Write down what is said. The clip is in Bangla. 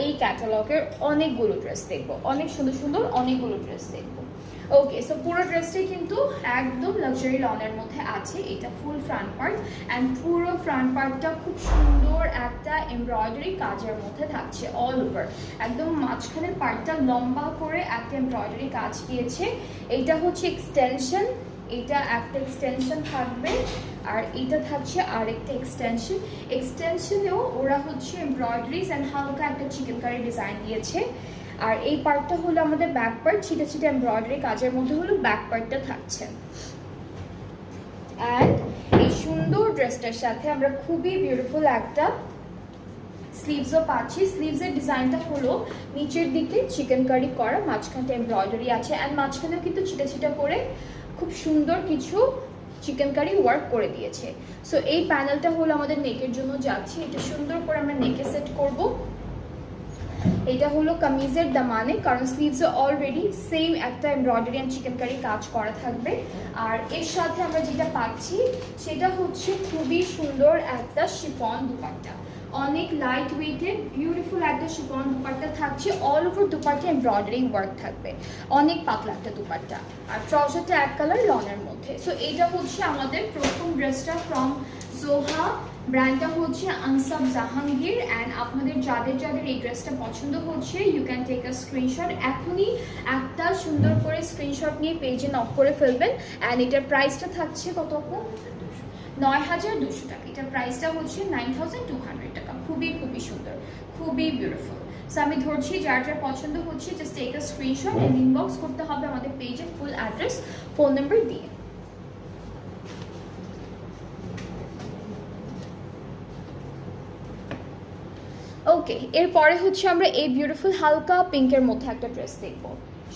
এই ক্যাটালগের অনেকগুলো ড্রেস দেখবো, অনেক সুন্দর সুন্দর অনেকগুলো ড্রেস দেখবো। ওকে, সো পুরো ড্রেসটাই কিন্তু একদম লাক্সারি লনের মধ্যে আছে। এটা ফুল ফ্রন্ট পার্ট অ্যান্ড পুরো ফ্রন্ট পার্টটা খুব সুন্দর একটা এমব্রয়ডারি কাজের মধ্যে থাকছে অল ওভার। একদম মাঝখানের পার্টটা লম্বা করে একটা এমব্রয়ডারি কাজ গিয়েছে। এইটা হচ্ছে এক্সটেনশন, এটা একটা এক্সটেনশন থাকবে আর এটা থাকছে আরেকটা এক্সটেনশন। এক্সটেনশনেও ওরা হচ্ছে এমব্রয়ডারিজ অ্যান্ড হালকা একটা চিকেন কারি ডিজাইন দিয়েছে। আর এই পার্টটা হলো আমাদের ব্যাক পার্ট, ছিটা ছিটা এমব্রয়ডারি কাজের মধ্যে হলো ব্যাক পার্টটা থাকছে। অ্যান্ড এই সুন্দর ড্রেসটার সাথে আমরা খুবই বিউটিফুল একটা স্লিভসও পাচ্ছি। স্লিভসের ডিজাইনটা হলো নিচের দিকে চিকেন কারি করা, মাঝখানটা এমব্রয়ডারি আছে অ্যান্ড মাঝখানেও কিন্তু ছিটা ছিটা করে খুব সুন্দর কিছু চিকেন কারি ওয়ার্ক করে দিয়েছে। সো এই প্যানেলটা হলো আমাদের নেকের জন্য যাচ্ছে। এটা সুন্দর করে আমরা নেকে সেট করব। এটা হলো কামিজের দামানে, কারণ স্লিভসে অলরেডি সেম একটা এমব্রয়ডারি অ্যান্ড চিকেন কারি কাজ করা থাকবে। আর এর সাথে আমরা যেটা পাচ্ছি সেটা হচ্ছে খুবই সুন্দর একটা শিফন দুপাট্টা, অনেক লাইট ওয়েটেড বিউটিফুল একটা শিফন দুপাট্টা থাকছে। All over dupatta embroidery work থাকবে, অনেক পাতলা একটা দুপাট্টা। আর ট্রাউজারটা এক কালার লনের মধ্যে। সো এইটা হচ্ছে আমাদের প্রথম ড্রেসটা ফ্রম জোহা, ব্র্যান্ডটা হচ্ছে আনসাব জাহাঙ্গীর। অ্যান্ড আপনাদের যাদের যাদের এই ড্রেসটা পছন্দ হচ্ছে you can take a screenshot. এখনই একটা সুন্দর করে স্ক্রিনশট নিয়ে পেজে নক করে ফেলবেন। অ্যান্ড এটার প্রাইসটা থাকছে কত? 9200 টাকা। এটার প্রাইসটা হচ্ছে 9200 টাকা। খুবই খুবই সুন্দর, খুবই বিউটিফুল। সো আমি ধরছি যার যার পছন্দ হচ্ছে just take a screenshot and inbox করতে হবে আমাদের পেজে ফুল অ্যাড্রেস ফোন নাম্বার দিয়ে। ওকে, এরপরে হচ্ছে আমরা এই বিউটিফুল হালকা পিঙ্কের মধ্যে একটা ড্রেস দেখবো।